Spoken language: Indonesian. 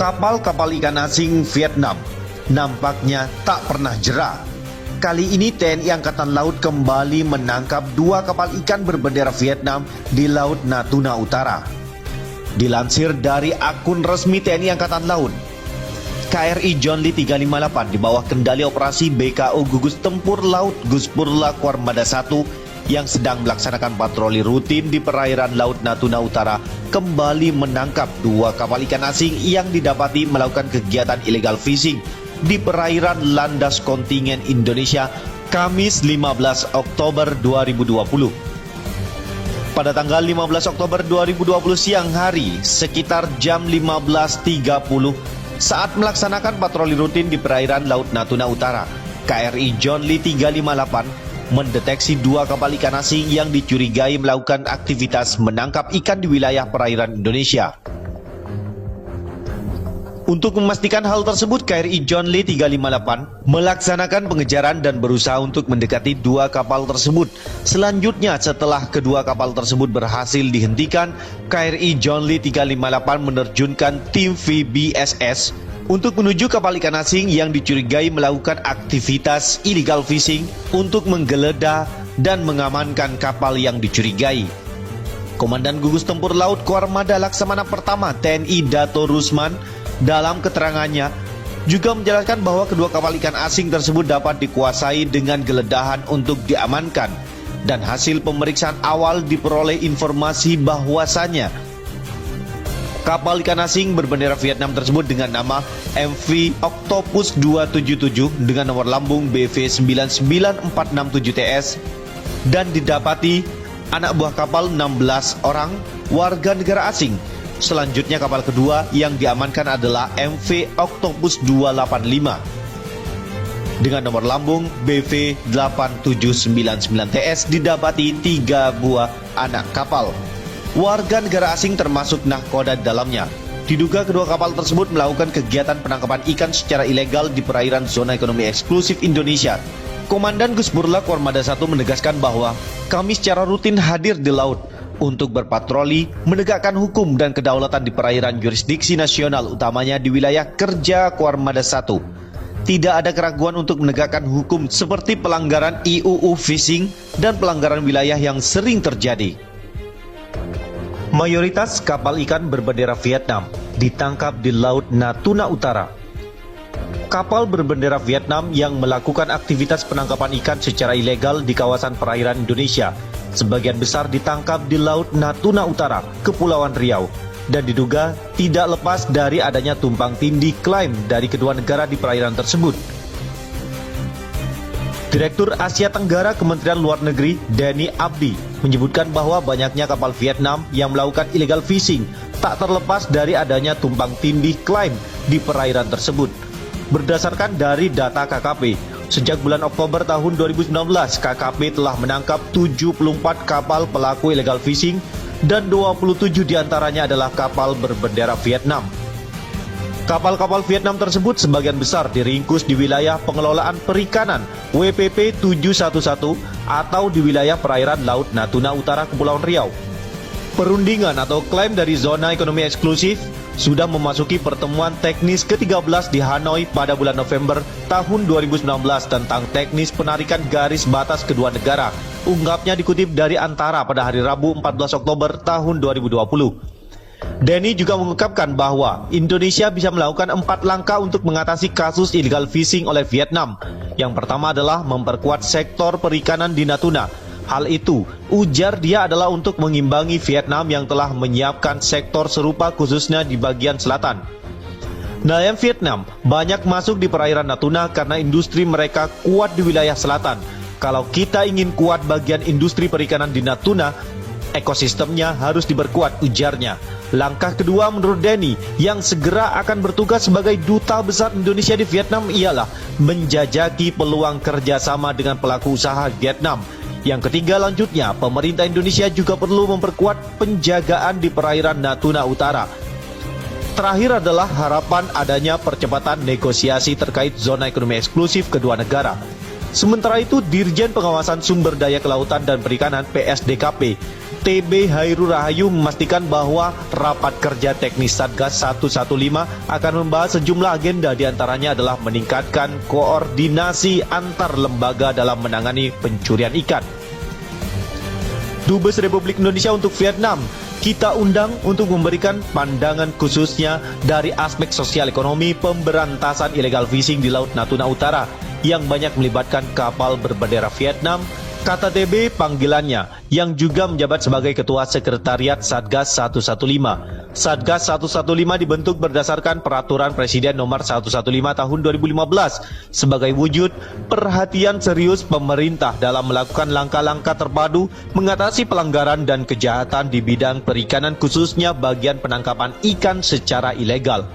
Kapal-kapal ikan asing Vietnam nampaknya tak pernah jera. Kali ini TNI Angkatan Laut kembali menangkap 2 kapal ikan berbendera Vietnam di Laut Natuna Utara. Dilansir dari akun resmi TNI Angkatan Laut, KRI John Lee 358 di bawah kendali operasi BKO Gugus Tempur Laut Guspurla Kuarmada 1 yang sedang melaksanakan patroli rutin di perairan Laut Natuna Utara kembali menangkap 2 kapal ikan asing yang didapati melakukan kegiatan illegal fishing di perairan landas kontingen Indonesia Kamis 15 Oktober 2020. Pada tanggal 15 Oktober 2020 siang hari sekitar jam 15.30 saat melaksanakan patroli rutin di perairan Laut Natuna Utara, KRI John Lee 358 mendeteksi 2 kapal ikan asing yang dicurigai melakukan aktivitas menangkap ikan di wilayah perairan Indonesia. Untuk memastikan hal tersebut, KRI John Lee 358 melaksanakan pengejaran dan berusaha untuk mendekati 2 kapal tersebut. Selanjutnya, setelah kedua kapal tersebut berhasil dihentikan, KRI John Lee 358 menerjunkan tim VBSS untuk menuju kapal ikan asing yang dicurigai melakukan aktivitas illegal fishing untuk menggeledah dan mengamankan kapal yang dicurigai. Komandan Gugus Tempur Laut Kuarmada Laksamana Pertama TNI Dato Rusman dalam keterangannya juga menjelaskan bahwa kedua kapal ikan asing tersebut dapat dikuasai dengan geledahan untuk diamankan, dan hasil pemeriksaan awal diperoleh informasi bahwasannya kapal ikan asing berbendera Vietnam tersebut dengan nama MV Octopus 277 dengan nomor lambung BV99467TS dan didapati anak buah kapal 16 orang warga negara asing. Selanjutnya kapal kedua yang diamankan adalah MV Octopus 285 dengan nomor lambung BV8799TS didapati 3 buah anak kapal warga negara asing termasuk nahkoda dalamnya. Diduga kedua kapal tersebut melakukan kegiatan penangkapan ikan secara ilegal di perairan zona ekonomi eksklusif Indonesia. Komandan Guspurla Kuarmada 1 menegaskan bahwa kami secara rutin hadir di laut untuk berpatroli, menegakkan hukum dan kedaulatan di perairan jurisdiksi nasional, utamanya di wilayah kerja Kuarmada 1. Tidak ada keraguan untuk menegakkan hukum seperti pelanggaran IUU Fishing dan pelanggaran wilayah yang sering terjadi. Mayoritas kapal ikan berbendera Vietnam ditangkap di Laut Natuna Utara. Kapal berbendera Vietnam yang melakukan aktivitas penangkapan ikan secara ilegal di kawasan perairan Indonesia sebagian besar ditangkap di Laut Natuna Utara, Kepulauan Riau, dan diduga tidak lepas dari adanya tumpang tindih klaim dari kedua negara di perairan tersebut. Direktur Asia Tenggara Kementerian Luar Negeri Denny Abdi menyebutkan bahwa banyaknya kapal Vietnam yang melakukan illegal fishing tak terlepas dari adanya tumpang tindih klaim di perairan tersebut. Berdasarkan dari data KKP, sejak bulan Oktober tahun 2019, KKP telah menangkap 74 kapal pelaku illegal fishing dan 27 diantaranya adalah kapal berbendera Vietnam. Kapal-kapal Vietnam tersebut sebagian besar diringkus di wilayah pengelolaan perikanan WPP 711 atau di wilayah perairan Laut Natuna Utara, Kepulauan Riau. Perundingan atau klaim dari zona ekonomi eksklusif sudah memasuki pertemuan teknis ke-13 di Hanoi pada bulan November tahun 2019 tentang teknis penarikan garis batas kedua negara. Ungkapnya dikutip dari Antara pada hari Rabu 14 Oktober tahun 2020. Denny juga mengungkapkan bahwa Indonesia bisa melakukan 4 langkah untuk mengatasi kasus illegal fishing oleh Vietnam. Yang pertama adalah memperkuat sektor perikanan di Natuna. Hal itu, ujar dia, adalah untuk mengimbangi Vietnam yang telah menyiapkan sektor serupa khususnya di bagian selatan. Nelayan Vietnam banyak masuk di perairan Natuna karena industri mereka kuat di wilayah selatan. Kalau kita ingin kuat bagian industri perikanan di Natuna, ekosistemnya harus diperkuat, ujarnya. Langkah kedua menurut Denny yang segera akan bertugas sebagai duta besar Indonesia di Vietnam ialah menjajaki peluang kerjasama dengan pelaku usaha Vietnam. Yang ketiga lanjutnya, pemerintah Indonesia juga perlu memperkuat penjagaan di perairan Natuna Utara. Terakhir adalah harapan adanya percepatan negosiasi terkait zona ekonomi eksklusif kedua negara. Sementara itu, Dirjen Pengawasan Sumber Daya Kelautan dan Perikanan (PSDKP) TB Hairul Rahayu memastikan bahwa rapat kerja teknis Satgas 115 akan membahas sejumlah agenda, diantaranya adalah meningkatkan koordinasi antar lembaga dalam menangani pencurian ikan. Dubes Republik Indonesia untuk Vietnam kita undang untuk memberikan pandangan khususnya dari aspek sosial ekonomi pemberantasan illegal fishing di Laut Natuna Utara yang banyak melibatkan kapal berbendera Vietnam, kata TB panggilannya, yang juga menjabat sebagai Ketua Sekretariat Satgas 115. Satgas 115 dibentuk berdasarkan Peraturan Presiden Nomor 115 Tahun 2015 sebagai wujud perhatian serius pemerintah dalam melakukan langkah-langkah terpadu mengatasi pelanggaran dan kejahatan di bidang perikanan, khususnya bagian penangkapan ikan secara ilegal.